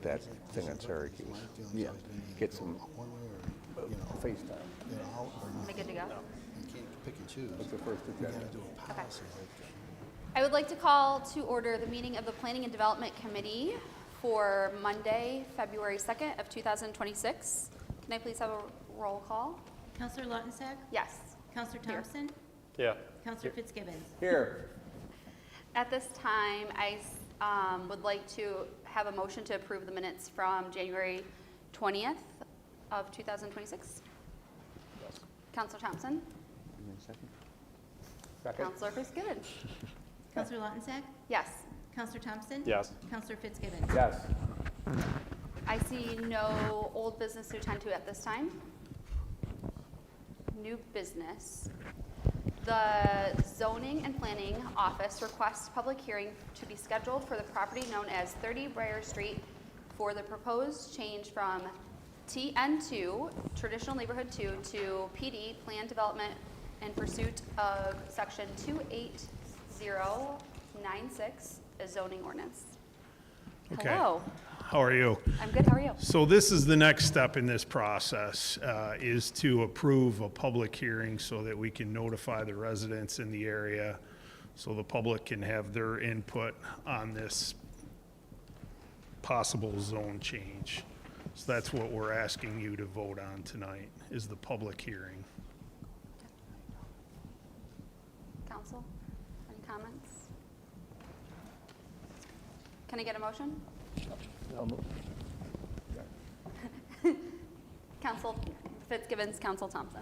get that thing on Syracuse. Yeah, get some FaceTime. Am I good to go? You can't pick and choose. That's the first You agenda. gotta do a policy like I would like to call to order the meeting of the Planning and Development Committee for Monday, February 2nd of 2026. Can I please have a roll call? Counselor Lautensack? Yes. Counselor Here. Thompson? Yeah. Counselor Fitzgibbons? Here. At this time, I would like to have a motion to approve the minutes from January 20th of 2026. Counselor Thompson? Second. Counselor Fitzgibbons? Counselor Lautensack? Yes. Counselor Thompson? Yes. Counselor Fitzgibbons? Yes. I see no old business to attend to at this time. New business. The Zoning and Planning Office requests public hearing to be scheduled for the property known as 30 Briar Street for the proposed change from TN2, Traditional Neighborhood 2, to PD, Plan Development in pursuit of Section 28096, a zoning ordinance. Okay. Hello. How are you? I'm good. How are you? So this is the next step in this process, is to approve a public hearing so that we can notify the residents in the area so the public can have their input on this possible zone change. So that's what we're asking you to vote on tonight, is the public hearing. Council, any comments? Can I get a motion? Council Fitzgibbons, Council Thompson.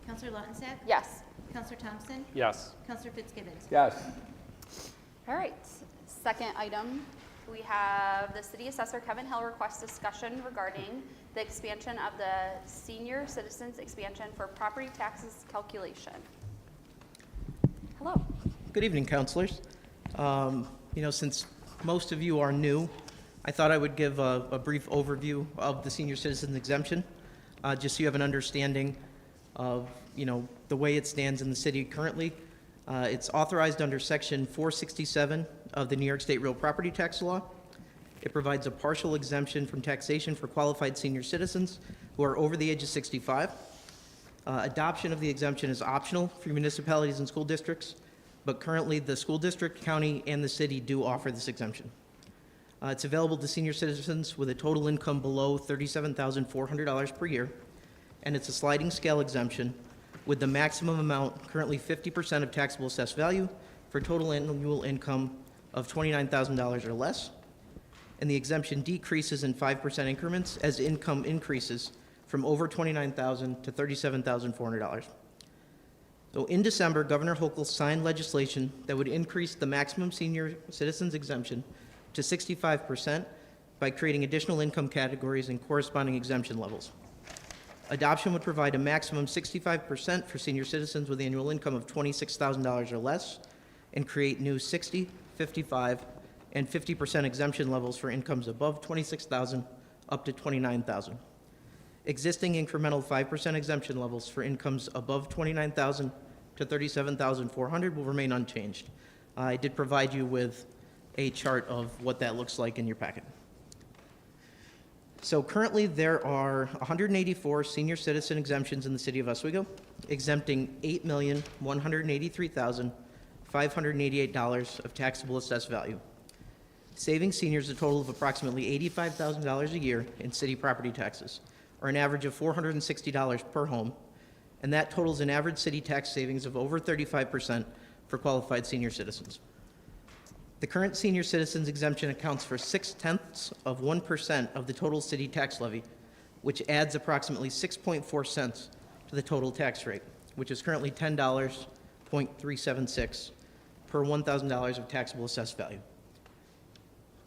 Counselor Lautensack? Yes. Counselor Thompson? Yes. Counselor Fitzgibbons? Yes. All right. Second item, we have the city assessor Kevin Hill requests discussion regarding the expansion of the senior citizens expansion for property taxes calculation. Hello. Good evening, councilors. Since most of you are new, I thought I would give a brief overview of the senior citizens exemption, just so you have an understanding of, the way it stands in the city currently. It's authorized under Section 467 of the New York State Real Property Tax Law. It provides a partial exemption from taxation for qualified senior citizens who are over the age of 65. Adoption of the exemption is optional for municipalities and school districts, but currently the school district, county, and the city do offer this exemption. It's available to senior citizens with a total income below $37,400 per year, and it's a sliding scale exemption with the maximum amount currently 50% of taxable assessed value for total annual income of $29,000 or less, and the exemption decreases in 5% increments as income increases from over $29,000 to $37,400. So in December, Governor Hochul signed legislation that would increase the maximum senior citizens exemption to 65% by creating additional income categories and corresponding exemption levels. Adoption would provide a maximum 65% for senior citizens with annual income of $26,000 or less, and create new 60, 55, and 50% exemption levels for incomes above $26,000 up to $29,000. Existing incremental 5% exemption levels for incomes above $29,000 to $37,400 will remain unchanged. I did provide you with a chart of what that looks like in your packet. So currently there are 184 senior citizen exemptions in the city of Oswego, exempting $8,183,588 of taxable assessed value, saving seniors a total of approximately $85,000 a year in city property taxes, or an average of $460 per home, and that totals an average city tax savings of over 35% for qualified senior citizens. The current senior citizens exemption accounts for 0.6% of the total city tax levy, which adds approximately 6.4 cents to the total tax rate, which is currently $10.376 per $1,000 of taxable assessed value.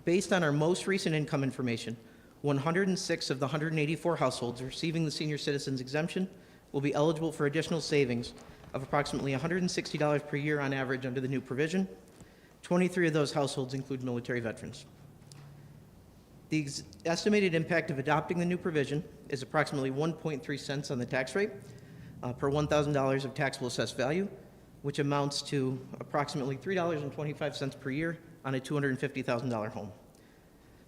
Based on our most recent income information, 106 of the 184 households receiving the senior citizens exemption will be eligible for additional savings of approximately $160 per year on average under the new provision. 23 of those households include military veterans. The estimated impact of adopting the new provision is approximately 1.3 cents on the tax rate per $1,000 of taxable assessed value, which amounts to approximately $3.25 per year on a $250,000 home.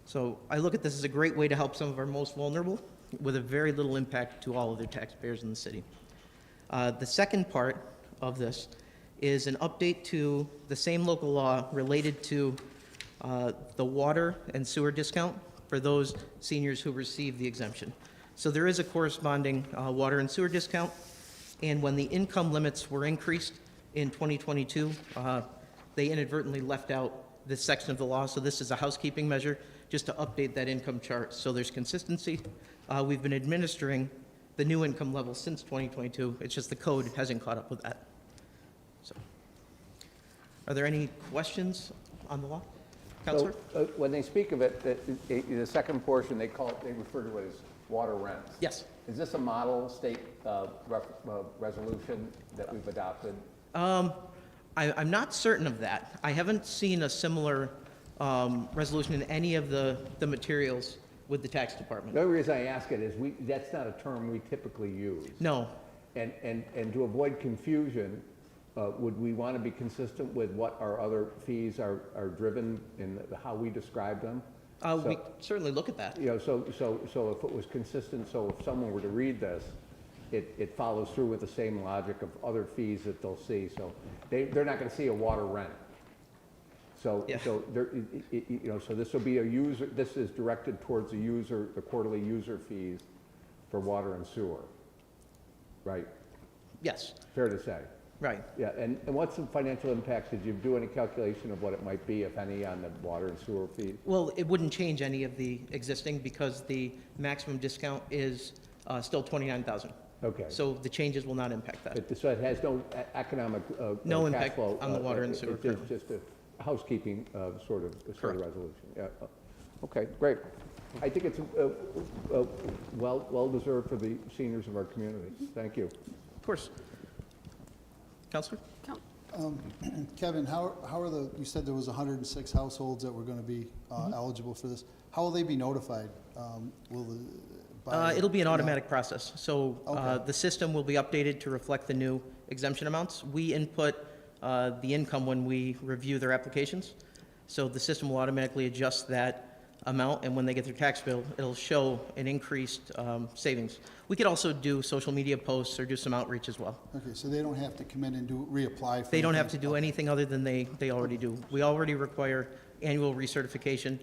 So I look at this as a great way to help some of our most vulnerable with a very little impact to all of their taxpayers in the city. The second part of this is an update to the same local law related to the water and sewer discount for those seniors who receive the exemption. So there is a corresponding water and sewer discount, and when the income limits were increased in 2022, they inadvertently left out this section of the law, so this is a housekeeping measure just to update that income chart so there's consistency. We've been administering the new income level since 2022, it's just the code hasn't caught up with that. So, are there any questions on the law? Counselor? So, when they speak of it, the second portion, they refer to it as water rents. Yes. Is this a model state resolution that we've adopted? I'm not certain of that. I haven't seen a similar resolution in any of the materials with the tax department. The only reason I ask it is that's not a term we typically use. No. And to avoid confusion, would we want to be consistent with what our other fees are driven in how we describe them? We certainly look at that. You know, so if it was consistent, so if someone were to read this, it follows through with the same logic of other fees that they'll see. So they're not going to see a water rent. So, Yeah. so there, you know, so this will be a user, this is directed towards the user, the quarterly user fees for water and sewer, right? Yes, Fair to say. right. Yeah, and what's the financial impact? Did you do any calculation of what it might be, if any, on the water and sewer fees? Well, it wouldn't change any of the existing because the maximum discount is still $29,000. Okay. So the changes will not impact that. So it has no economic No cash impact flow, on the water and sewer, It's just a housekeeping sort of Correct. resolution. Yeah. Okay, great. I think it's well deserved for the seniors of our community. Thank you. Of course. Counselor? Kevin, how are you said there was 106 households that were going to be eligible for this. How will they be notified? It'll be an automatic process. So Okay. the system will be updated to reflect the new exemption amounts. We input the income when we review their applications. So the system will automatically adjust that amount, and when they get their tax bill, it'll show an increased savings. We could also do social media posts or do some outreach as well. Okay, so they don't have to come in and reapply for They don't have anything? to do anything other than they already do. We already require annual recertification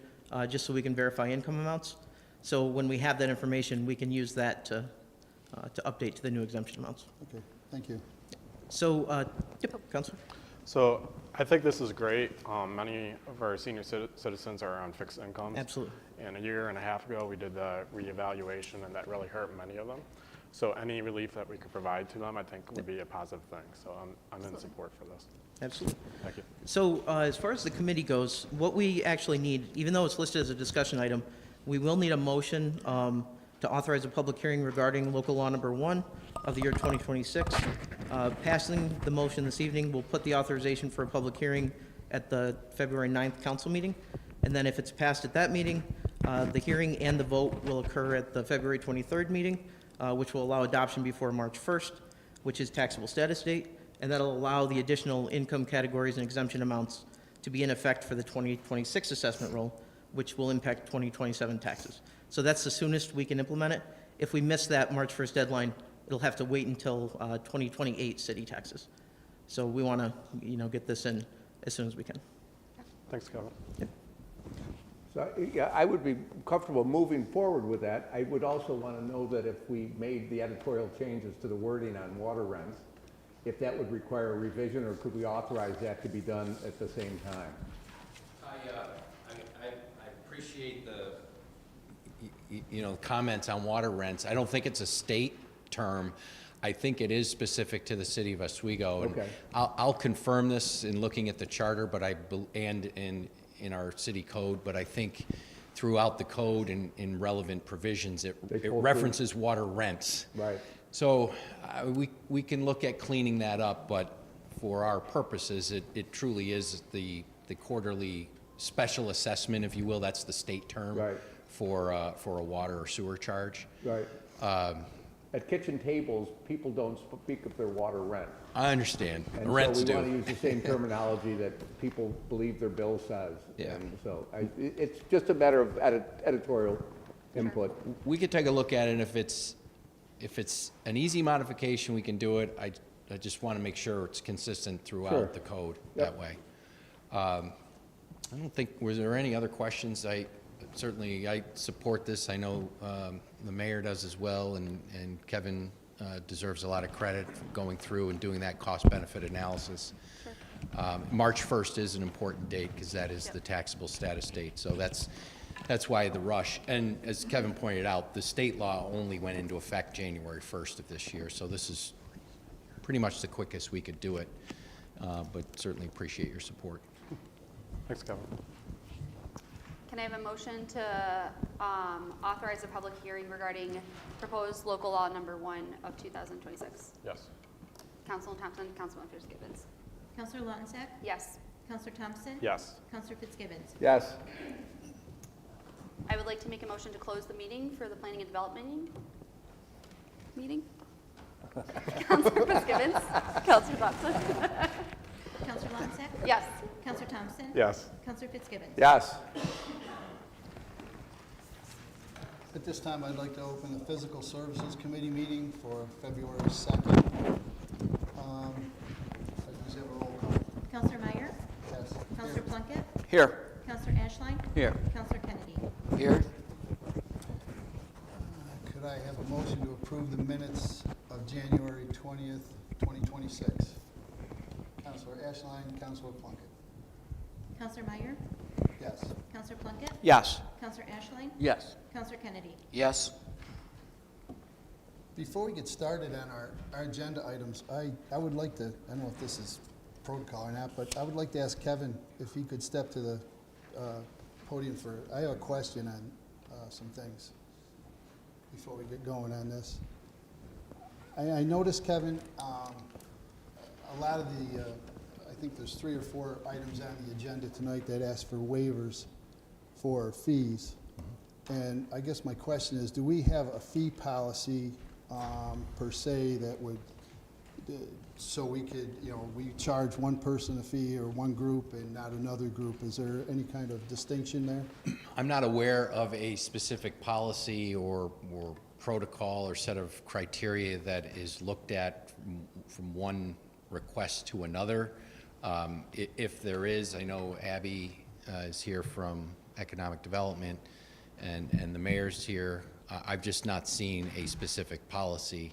just so we can verify income amounts. So when we have that information, we can use that to update to the new exemption amounts. Okay, thank you. So, yep, Counselor? So I think this is great. Many of our senior citizens are on fixed incomes. Absolutely. And a year and a half ago, we did the reevaluation, and that really hurt many of them. So any relief that we could provide to them, I think would be a positive thing. So I'm in support for this. Absolutely. Thank you. So as far as the committee goes, what we actually need, even though it's listed as a discussion item, we will need a motion to authorize a public hearing regarding local law number 1 of the year 2026. Passing the motion this evening will put the authorization for a public hearing at the February 9th council meeting. And then if it's passed at that meeting, the hearing and the vote will occur at the February 23rd meeting, which will allow adoption before March 1st, which is taxable status date. And that'll allow the additional income categories and exemption amounts to be in effect for the 2026 assessment roll, which will impact 2027 taxes. So that's the soonest we can implement it. If we miss that March 1st deadline, it'll have to wait until 2028 city taxes. So we want to, get this in as soon as we can. Thanks, Kevin. So, yeah, I would be comfortable moving forward with that. I would also want to know that if we made the editorial changes to the wording on water rents, if that would require a revision, or could we authorize that to be done at the same time? I appreciate the comments on water rents. I don't think it's a state term. I think it is specific to the city of Oswego. And Okay. I'll confirm this in looking at the charter, and in our city code, but I think throughout the code and in relevant provisions, it pull through. references water rents. Right. So we can look at cleaning that up, but for our purposes, it truly is the quarterly special assessment, if you will. That's the state term Right. for a water or sewer charge. Right. at kitchen tables, people don't speak of their water rent. I understand. And Rents so we want to do. use the same terminology that people believe their bill says. Yeah. And so it's just a matter of editorial input. We could take a look at it, and if it's an easy modification, we can do it. I just want to make sure it's consistent Sure. throughout the code Yep. that way. I don't think, was there any other questions? Certainly, I support this. I know the mayor does as well, and Kevin deserves a lot of credit for going through and doing that cost-benefit analysis. March 1st is an important date because that is the taxable status date. So that's why the rush. And as Kevin pointed out, the state law only went into effect January 1st of this year. So this is pretty much the quickest we could do it, but certainly appreciate your support. Thanks, Kevin. Can I have a motion to authorize a public hearing regarding proposed local law number 1 of 2026? Yes. Councilman Thompson, Councilman Fitzgibbons. Counselor Lautensack? Yes. Counselor Thompson? Yes. Counselor Fitzgibbons? Yes. I would like to make a motion to close the meeting for the planning and development meeting. Councilor Fitzgibbons. Councilor Thompson. Counselor Lautensack? Yes. Counselor Thompson? Yes. Counselor Fitzgibbons? Yes. At this time, I'd like to open the Physical Services Committee meeting for February 2nd. Please have a roll call. Counselor Meyer? Yes. Counselor Plunkett? Here. Counselor Ashline? Here. Counselor Kennedy? Here. Could I have a motion to approve the minutes of January 20th, 2026? Counselor Ashline, Counselor Plunkett. Counselor Meyer? Yes. Counselor Plunkett? Yes. Counselor Ashline? Yes. Counselor Kennedy? Yes. Before we get started on our agenda items, I would like to, I don't know if this is protocol or not, but I would like to ask Kevin if he could step to the podium I have a question on some things before we get going on this. I noticed, Kevin, a lot of the, I think there's 3 or 4 items on the agenda tonight that ask for waivers for fees. And I guess my question is, do we have a fee policy per se that would, so we could, we charge one person a fee or one group and not another group? Is there any kind of distinction there? I'm not aware of a specific policy or protocol or set of criteria that is looked at from one request to another. If there is, I know Abby is here from Economic Development and the mayor's here. I've just not seen a specific policy.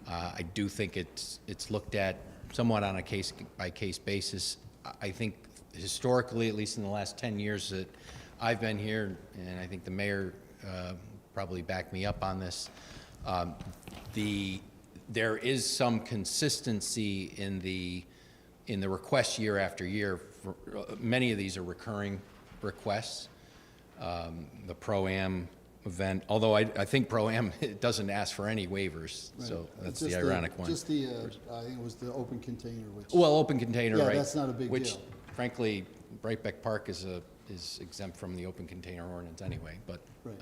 I do think it's looked at somewhat on a case-by-case basis. I think historically, at least in the last 10 years that I've been here, and I think the mayor probably backed me up on this, there is some consistency in the requests year after year. Many of these are recurring requests. The Pro-Am event, although I think Pro-Am doesn't ask for any waivers, so that's the ironic one. Just the, I think it was the open container, which. Well, open container, Yeah, right? that's not a big Which, deal. frankly, Brightbeck Park is exempt from the open container ordinance anyway, but. Right.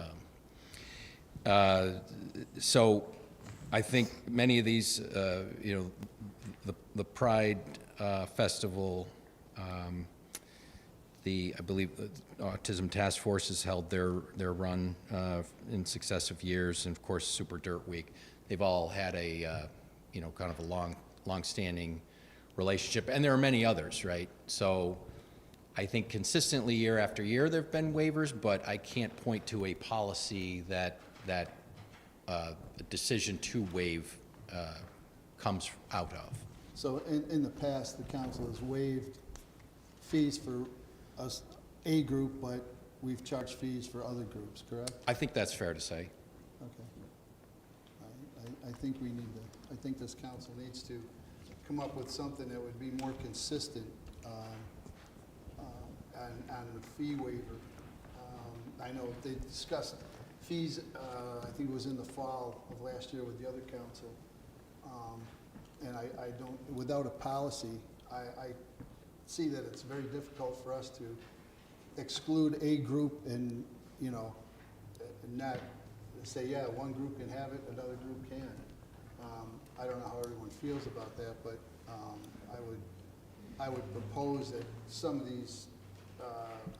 So I think many of these, the Pride Festival, I believe the Autism Task Force has held their run in successive years, and of course, Super Dirt Week. They've all had a, kind of a long-standing relationship, and there are many others, right? So I think consistently year after year there've been waivers, but I can't point to a policy that a decision to waive comes out of. So in the past, the council has waived fees for a group, but we've charged fees for other groups, correct? I think that's fair to say. Okay. I think we need to, I think this council needs to come up with something that would be more consistent on the fee waiver. I know they discussed fees, I think it was in the fall of last year with the other council. And I don't, without a policy, I see that it's very difficult for us to exclude a group and, and not say, yeah, one group can have it, another group can't. I don't know how everyone feels about that, but I would propose that some of these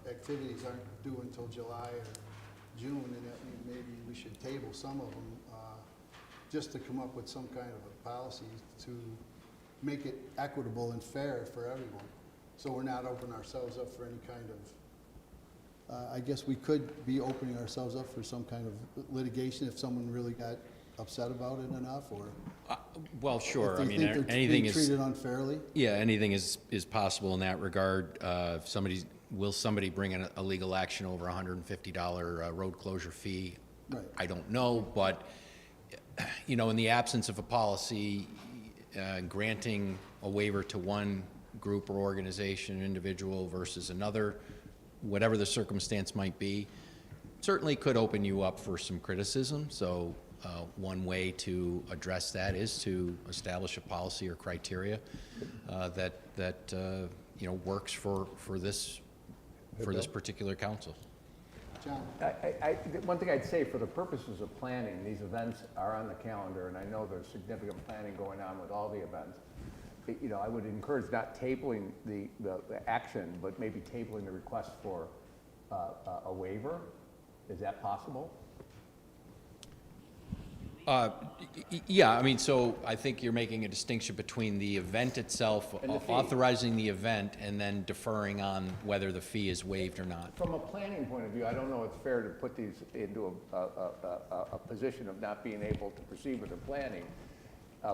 activities aren't due until July or June, and that maybe we should table some of them, just to come up with some kind of a policy to make it equitable and fair for everyone. So we're not opening ourselves up for any kind of, I guess we could be opening ourselves up for some kind of litigation if someone really got upset about it enough, or Well, sure, I if they mean, think they're anything being is, treated unfairly. yeah, anything is possible in that regard. If will somebody bring in a legal action over a $150 road closure fee? Right. I don't know, but, you know, in the absence of a policy, granting a waiver to one group or organization, individual versus another, whatever the circumstance might be, certainly could open you up for some criticism. So one way to address that is to establish a policy or criteria that you know, works for this particular council. John? One thing I'd say, for the purposes of planning, these events are on the calendar, and I know there's significant planning going on with all the events. You know, I would encourage not tabling the action, but maybe tabling the request for a waiver. Is that possible? Yeah, I mean, so I think you're making a distinction between the event itself, And the fee. authorizing the event, and then deferring on whether the fee is waived or not. From a planning point of view, I don't know it's fair to put these into a position of not being able to proceed with the planning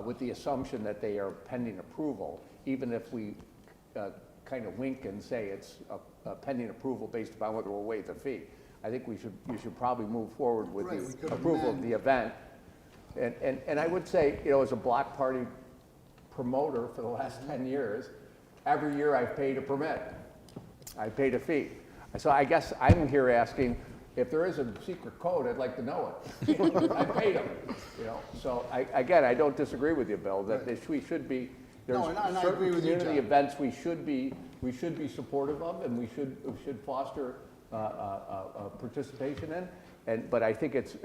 with the assumption that they are pending approval, even if we kind of wink and say it's a pending approval based upon whether we'll waive the fee. I think you should probably move forward with Right, we the could approval of amend. the event. And I would say, you know, as a block party promoter for the last 10 years, every year I've paid a permit. I paid a fee. So I guess I'm here asking, if there is a secret code, I'd like to know it. I paid them, you know. So again, I don't disagree with you, Bill, that we should be, there's No, and I agree certain with you, community John. events we should be supportive of, and we should foster participation in. But I think it's,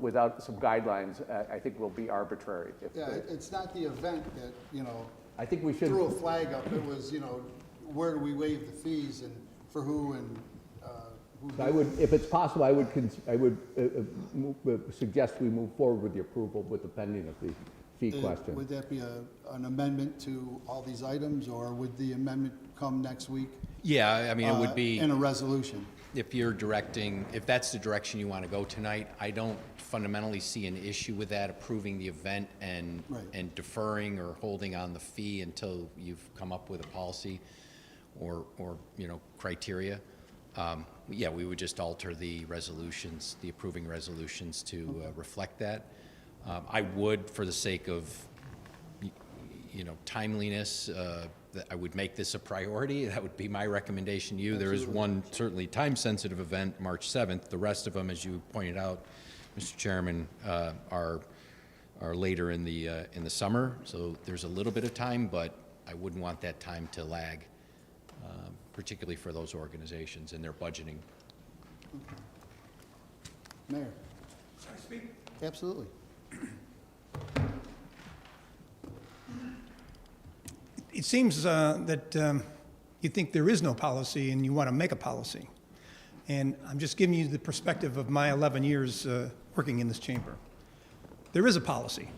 without some guidelines, I think will be arbitrary. Yeah, it's not the event that, you know, I think we should. threw a flag up. It was, you know, where do we waive the fees and for who and who. I would, if it's possible, I would suggest we move forward with the approval with the pending of the fee question. Would that be an amendment to all these items, or would the amendment come next week? Yeah, I mean, it would be. In a resolution? If that's the direction you want to go tonight, I don't fundamentally see an issue with that, approving the event and Right. deferring or holding on the fee until you've come up with a policy or you know, criteria. Yeah, we would just alter the resolutions, the approving resolutions to reflect that. I would, for the sake of you know, timeliness, that I would make this a priority. That would be my recommendation to you. There is one certainly time-sensitive event, March 7th. The rest of them, as you pointed out, Mr. Chairman, are later in the summer. So there's a little bit of time, but I wouldn't want that time to lag, particularly for those organizations and their budgeting. Mayor? Can I speak? Absolutely. It seems that you think there is no policy and you want to make a policy. And I'm just giving you the perspective of my 11 years working in this chamber. There is a policy.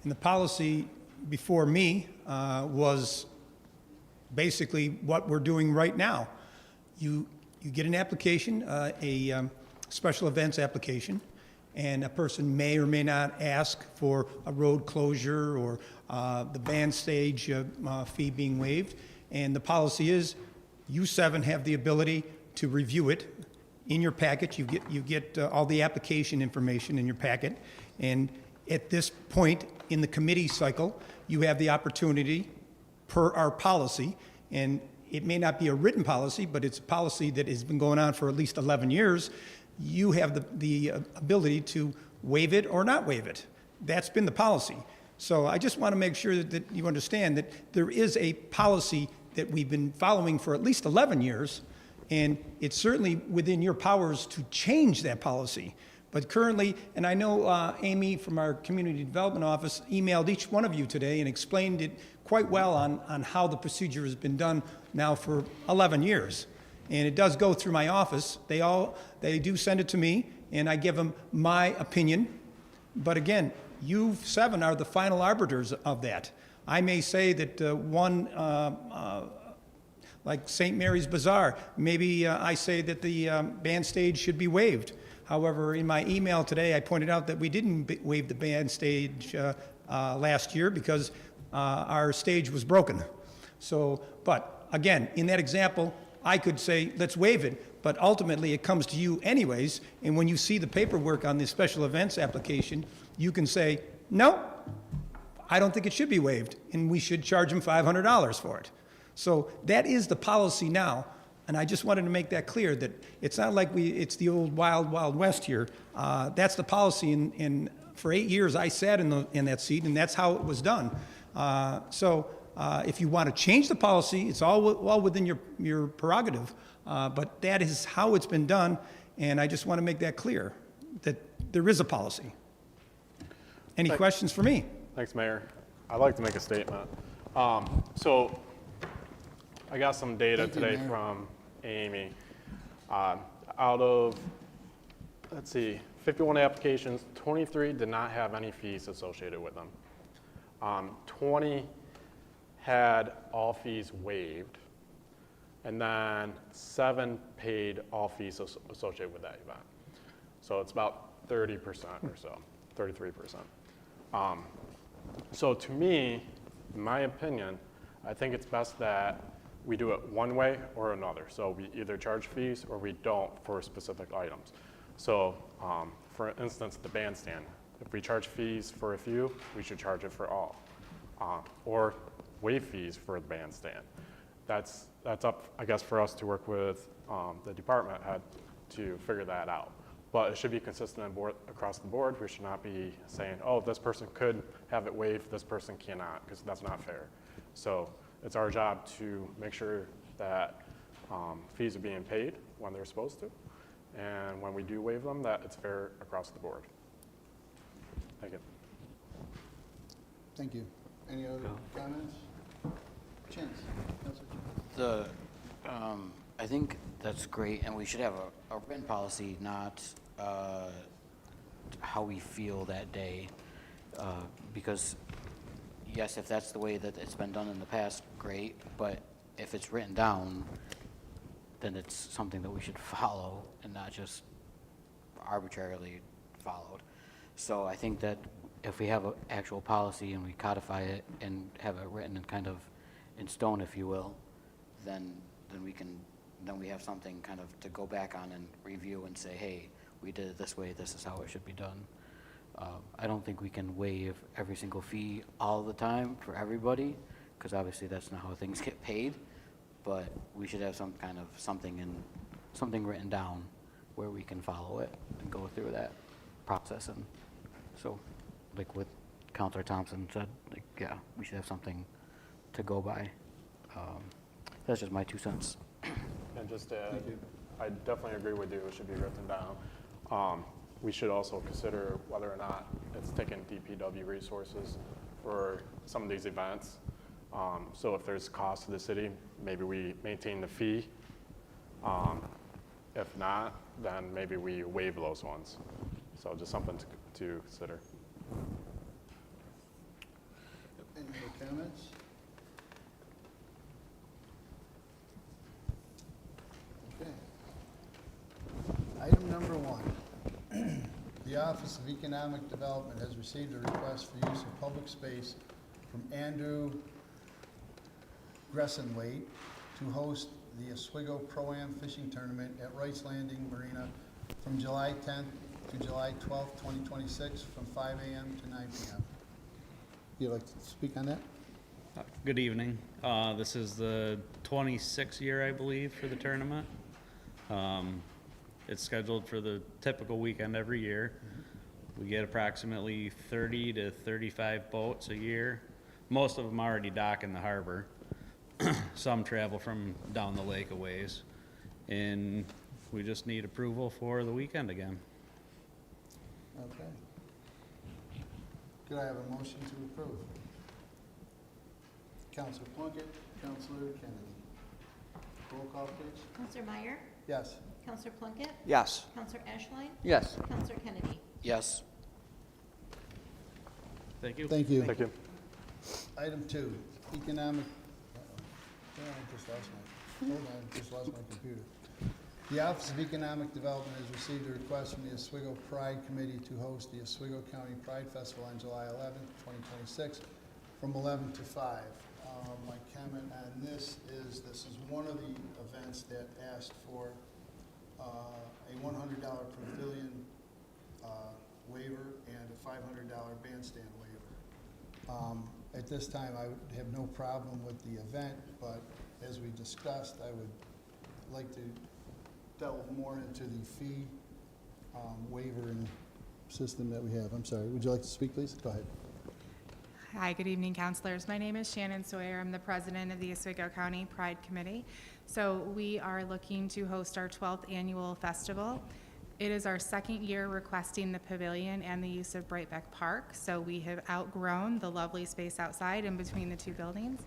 And the policy before me was basically what we're doing right now. You get an application, a special events application, and a person may or may not ask for a road closure or the band stage fee being waived. And the policy is, you seven have the ability to review it. In your packet, you get all the application information in your packet. And at this point in the committee cycle, you have the opportunity, per our policy, and it may not be a written policy, but it's a policy that has been going on for at least 11 years, you have the ability to waive it or not waive it. That's been the policy. So I just want to make sure that you understand that there is a policy that we've been following for at least 11 years, and it's certainly within your powers to change that policy. But currently, and I know Amy from our Community Development Office emailed each one of you today and explained it quite well on how the procedure has been done now for 11 years. And it does go through my office. They do send it to me, and I give them my opinion. But again, you seven are the final arbiters of that. I may say that like St. Mary's Bazaar, maybe I say that the band stage should be waived. However, in my email today, I pointed out that we didn't waive the band stage last year because our stage was broken. So, but again, in that example, I could say, let's waive it, but ultimately it comes to you anyways, and when you see the paperwork on the special events application, you can say, no, I don't think it should be waived, and we should charge them $500 for it. So that is the policy now, and I just wanted to make that clear, that it's not like it's the old wild, wild west here. That's the policy, and for 8 years I sat in that seat, and that's how it was done. If you want to change the policy, it's all within your prerogative, but that is how it's been done, and I just want to make that clear, that there is a policy. Any questions for me? Thanks, Mayor. I'd like to make a statement. So I got some data Thank you, today Mayor. from Amy. Out of, let's see, 51 applications, 23 did not have any fees associated with them. 20 had all fees waived, and then 7 paid all fees associated with that event. So it's about 30% or so, 33%. So to me, in my opinion, I think it's best that we do it one way or another. So we either charge fees or we don't for specific items. So for instance, the bandstand, if we charge fees for a few, we should charge it for all. Or waive fees for the bandstand. That's up, I guess, for us to work with the department head to figure that out. But it should be consistent across the board. We should not be saying, oh, this person could have it waived, this person cannot, because that's not fair. So it's our job to make sure that fees are being paid when they're supposed to, and when we do waive them, that it's fair across the board. Thank you. Thank you. Any other comments? Chance? Councilor Chance? I think that's great, and we should have a written policy, not how we feel that day. Because, yes, if that's the way that it's been done in the past, great, but if it's written down, then it's something that we should follow and not just arbitrarily followed. So I think that if we have an actual policy and we codify it and have it written and kind of in stone, if you will, then we have something kind of to go back on and review and say, hey, we did it this way, this is how it should be done. I don't think we can waive every single fee all the time for everybody, because obviously that's not how things get paid, but we should have some kind of something written down where we can follow it and go through that process. And so, like what Counselor Thompson said, like, yeah, we should have something to go by. That's just my 2 cents. And just to add, I definitely agree with you, it should be written down. We should also consider whether or not it's taking DPW resources for some of these events. So if there's cost to the city, maybe we maintain the fee. If not, then maybe we waive those ones. So just something to consider. Any other comments? Okay. Item number 1. The Office of Economic Development has received a request for use of public space from Andrew Gressenwaite to host the Oswego Pro-Am Fishing Tournament at Rice Landing Marina from July 10th to July 12th, 2026, from 5 a.m. to 9 p.m. You'd like to speak on that? Good evening. This is the 26th year, I believe, for the tournament. It's scheduled for the typical weekend every year. We get approximately 30 to 35 boats a year. Most of them already dock in the harbor. Some travel from down the lake a ways. And we just need approval for the weekend again. Okay. Could I have a motion to approve? Counselor Plunkett, Counselor Kennedy. Roll call, please. Counselor Meyer, Yes. Counselor Plunkett, Yes. Counselor Ashline, Yes. Counselor Kennedy. Yes. Thank you. Thank you. Thank you. Item 2, economic, I just lost my computer. The Office of Economic Development has received a request from the Oswego Pride Committee to host the Oswego County Pride Festival on July 11th, 2026, from 11 to 5. My comment on this is one of the events that asked for a $100 pavilion waiver and a $500 bandstand waiver. At this time, I would have no problem with the event, but as we discussed, I would like to delve more into the fee waiver and system that we have. I'm sorry, would you like to speak, please? Go ahead. Hi, good evening, counselors. My name is Shannon Sawyer. I'm the president of the Oswego County Pride Committee. So we are looking to host our 12th annual festival. It is our second year requesting the pavilion and the use of Brightbeck Park. So we have outgrown the lovely space outside in between the two buildings.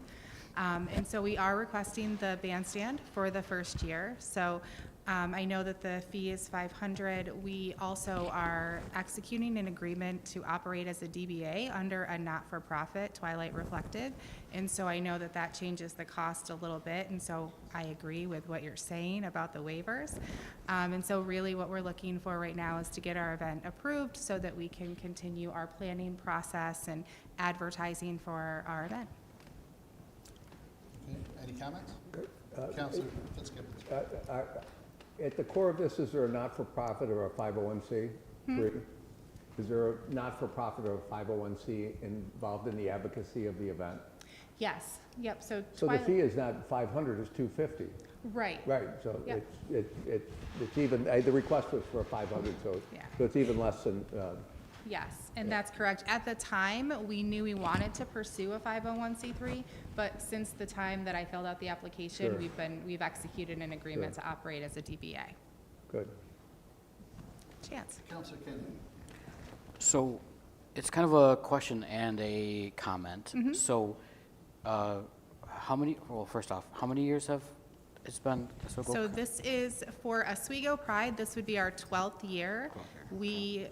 And so we are requesting the bandstand for the first year. So I know that the fee is $500. We also are executing an agreement to operate as a DBA under a not-for-profit, Twilight Reflected. And so I know that that changes the cost a little bit. And so I agree with what you're saying about the waivers. And so really what we're looking for right now is to get our event approved so that we can continue our planning process and advertising for our event. Okay, any comments? Counselor Fitzgibbons. At the core of this, is there a not-for-profit or a 501c3? Is there a not-for-profit or a 501c involved in the advocacy of the event? Yes, yep, so So the fee is not 500, it's 250. Right. Right, so Yep. it's even, the request was for 500, so Yeah. so it's even less than, Yes, and that's correct. At the time, we knew we wanted to pursue a 501c3, but since the time that I filled out the application, Sure. we've executed an agreement Sure. to operate as a DBA. good. Chance. Counselor Kennedy. So it's kind of a question and a comment. So how many, well, first off, how many years have it's been Oswego? So this is for Oswego Pride, this would be our 12th year. We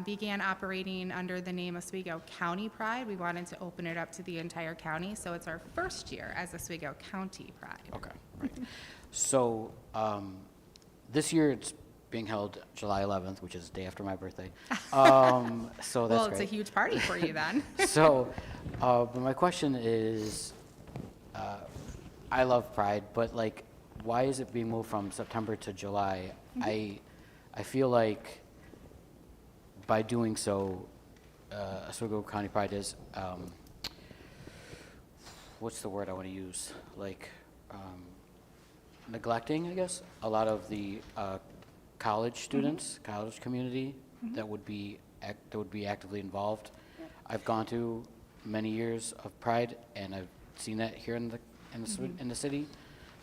began operating under the name Oswego County Pride. We wanted to open it up to the entire county, so it's our first year as Oswego County Pride. Okay, right. So this year it's being held July 11th, which is the day after my birthday. So that's Well, it's a great. huge party for you then. So, but my question is, I love Pride, but like, why is it being moved from September to July? I feel like by doing so, Oswego County Pride is, what's the word I want to use? Like, neglecting, I guess, a lot of the college students, college community that would be actively involved. I've gone to many years of Pride, and I've seen that here in the city.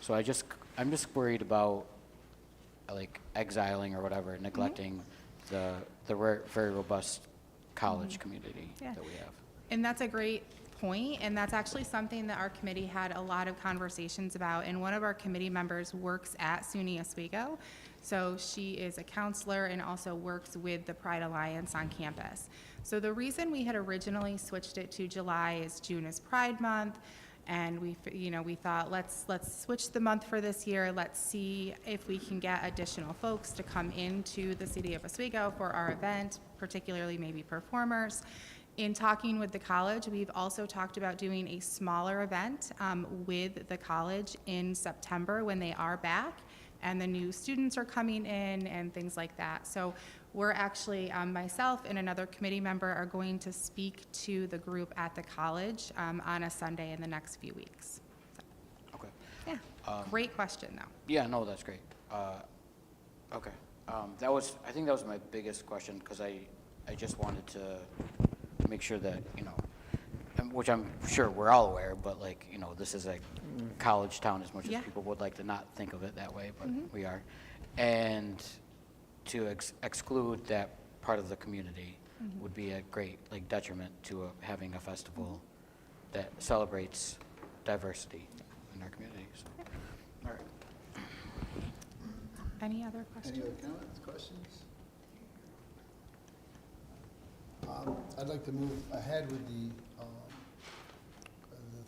So I'm just worried about like exiling or whatever, neglecting the very robust college community Yeah. that we have. And that's a great point, and that's actually something that our committee had a lot of conversations about. And one of our committee members works at SUNY Oswego, so she is a counselor and also works with the Pride Alliance on campus. So the reason we had originally switched it to July is June is Pride Month, and we thought let's switch the month for this year. Let's see if we can get additional folks to come into the city of Oswego for our event, particularly maybe performers. In talking with the college, we've also talked about doing a smaller event with the college in September when they are back and the new students are coming in and things like that. So we're actually, myself and another committee member are going to speak to the group at the college on a Sunday in the next few weeks. Okay. Yeah, great question though. Yeah, no, that's great. Okay. I think that was my biggest question, because I just wanted to make sure that, which I'm sure we're all aware, but like, this is a college town as much Yeah. as people would like to not think of it that way, but we are. And to exclude that part of the community would be a great, like, detriment to having a festival that celebrates diversity in our community, so. All right. Any other Any questions? other comments, questions? I'd like to move ahead with the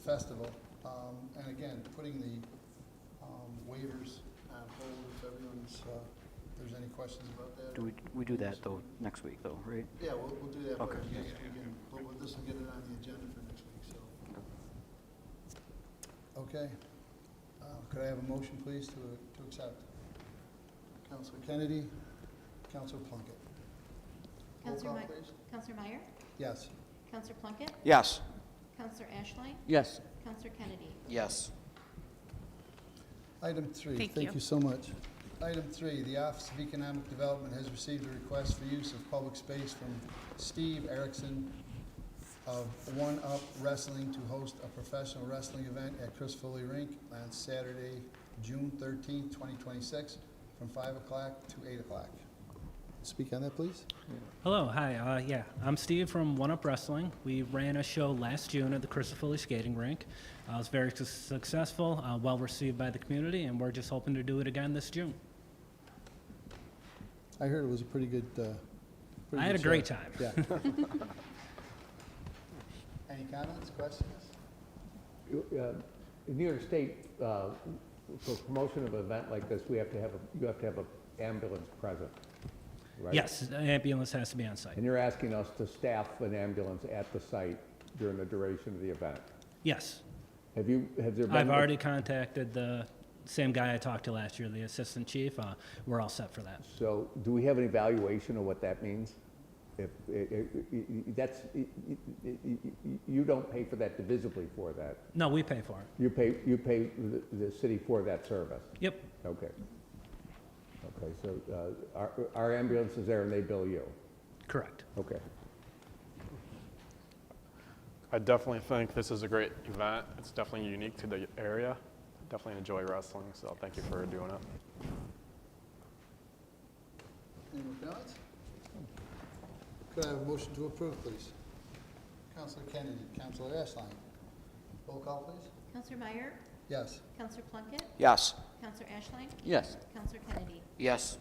festival. And again, putting the waivers on hold if everyone's, if there's any questions about that. Do we do that, though, next week, though, right? Yeah, we'll do that. Okay. Yes, this will get it on the agenda for next week, so. Okay. Could I have a motion, please, to accept? Councilor Kennedy, Councilor Plunkett. Roll Counselor call, Meyer? please. Counselor Meyer? Yes. Counselor Plunkett? Yes. Counselor Ashline? Yes. Counselor Kennedy? Yes. Item 3. Thank Thank you. you so much. Item 3, the Office of Economic Development has received a request for use of public space from Steve Erickson of One Up Wrestling to host a professional wrestling event at Chris Foley Rink on Saturday, June 13th, 2026, from 5 o'clock to 8 o'clock. Speak on that, please. Hello, hi. Yeah, I'm Steve from One Up Wrestling. We ran a show last June at the Chrysophilia Skating Rink. It was very successful, well received by the community, and we're just hoping to do it again this June. I heard it was a pretty good, I had a great time. Yeah. Any comments, questions? In New York State, for promotion of an event like this, you have to have an ambulance present, right? Yes, the ambulance has to be on site. And you're asking us to staff an ambulance at the site during the duration of the event. Yes, Has there been? I've already contacted the same guy I talked to last year, the assistant chief. We're all set for that. So do we have an evaluation of what that means? If, that's, you don't pay for that divisibly for that. No, we pay for it. You pay the city for that service. Yep, Okay. Okay, so our ambulance is there and they bill you? correct. Okay. I definitely think this is a great event. It's definitely unique to the area. Definitely enjoy wrestling, so thank you for doing it. Any more comments? Could I have a motion to approve, please? Councilor Kennedy, Councilor Ashline. Roll call, please. Counselor Meyer? Yes. Counselor Plunkett? Yes. Counselor Ashline? Yes. Counselor Kennedy? Yes.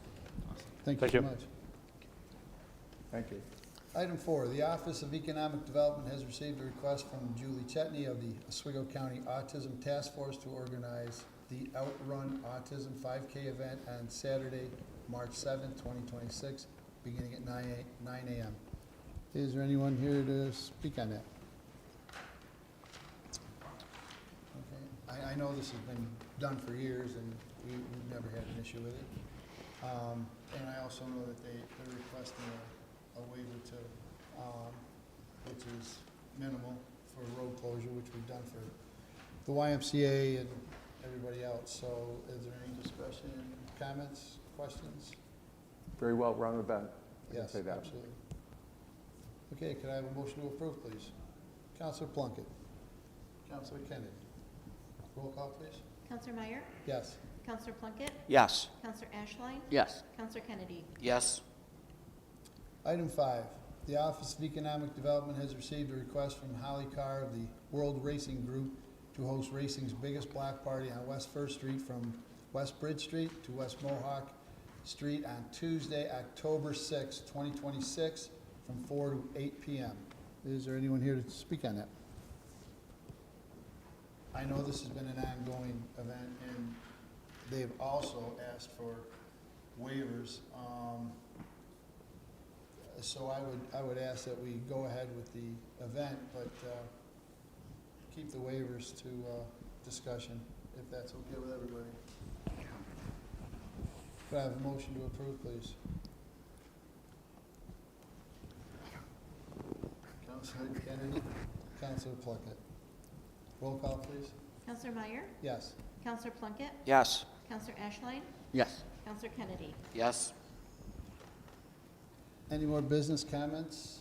Thank you Thank so you. much. Thank you. Item 4, the Office of Economic Development has received a request from Julie Chetney of the Oswego County Autism Task Force to organize the Outrun Autism 5K event on Saturday, March 7th, 2026, beginning at 9 a.m. Is there anyone here to speak on that? Okay. I know this has been done for years, and we've never had an issue with it. And I also know that they're requesting a waiver to, which is minimal for road closure, which we've done for the YMCA and everybody else. So is there any discussion, comments, questions? Very well run event. I can Yes, say that. absolutely. Okay, could I have a motion to approve, please? Councilor Plunkett. Councilor Kennedy. Roll call, please. Counselor Meyer? Yes. Counselor Plunkett? Yes. Counselor Ashline? Yes. Counselor Kennedy? Yes. Item 5, the Office of Economic Development has received a request from Holly Carr of the World Racing Group to host racing's biggest block party on West First Street from West Bridge Street to West Mohawk Street on Tuesday, October 6, 2026, from 4 to 8 p.m. Is there anyone here to speak on that? I know this has been an ongoing event, and they've also asked for waivers. So I would ask that we go ahead with the event, but keep the waivers to discussion, if that's okay with everybody. Could I have a motion to approve, please? Councilor Kennedy, Councilor Plunkett. Roll call, please. Counselor Meyer? Yes. Counselor Plunkett? Yes. Counselor Ashline? Yes. Counselor Kennedy? Yes. Any more business comments?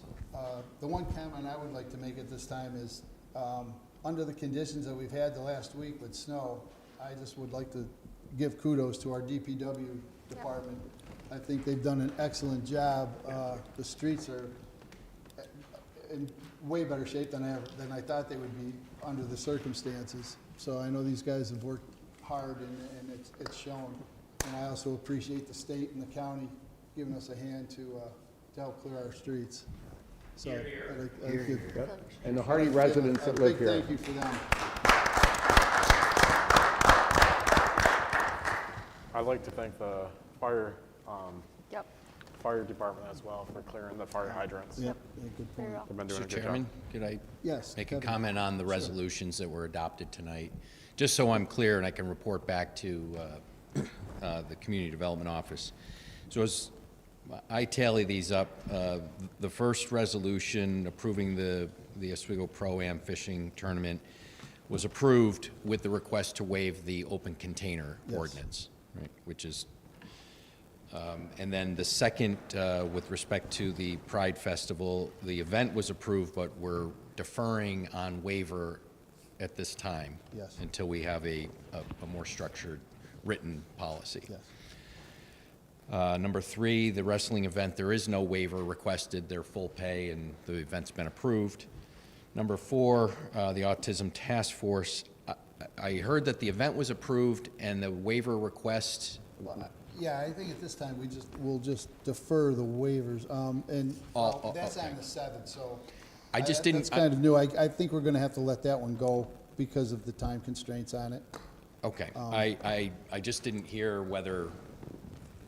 The one comment I would like to make at this time is, under the conditions that we've had the last week with snow, I just would like to give kudos to our DPW department I think they've done an excellent job. The streets are in way better shape than I thought they would be under the circumstances. So I know these guys have worked hard and it's shown. And I also appreciate the state and the county giving us a hand to help clear our streets. So I give- Yep. And the Hardy residents that live Big here. thank you for them. I'd like to thank the fire, Yep. fire department as well for clearing the fire hydrants. Yep, yeah, good point. They've been doing a Mr. good job. Chairman, could I Yes. make a Kevin. comment on the resolutions that were adopted tonight? Just so I'm clear and I can report back to the Community Development Office. So as I tally these up, the first resolution approving the Oswego Pro-Am fishing tournament was approved with the request to waive the open container Yes. ordinance, right, which is and then the second, with respect to the Pride Festival, the event was approved, but we're deferring on waiver at this time. Yes. Until we have a more structured written policy. Yes. Number 3, the wrestling event, there is no waiver requested. They're full pay, and the event's been approved. Number 4, the Autism Task Force, I heard that the event was approved and the waiver request, Yeah, I think at this time, we'll just defer the waivers, and that's on okay. the 7th, so. I just didn't- That's kind of new. I think we're gonna have to let that one go because of the time constraints on it. okay. I just didn't hear whether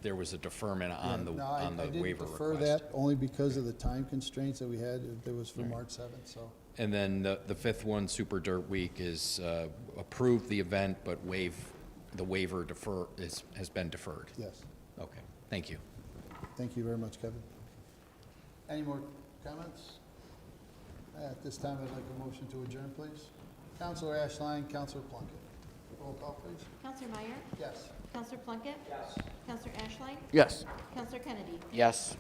there was a deferment on the No, waiver I didn't defer request. that only because of the time constraints that we had. That was for March 7th, so. And then the 5th one, Super Dirt Week, is approve the event, but the waiver has been deferred. Yes. Okay, thank you. Thank you very much, Kevin. Any more comments? At this time, I'd like a motion to adjourn, please. Counselor Ashline, Counselor Plunkett. Roll call, please. Counselor Meyer? Yes. Counselor Plunkett? Yes. Counselor Ashline? Yes. Counselor Kennedy? Yes.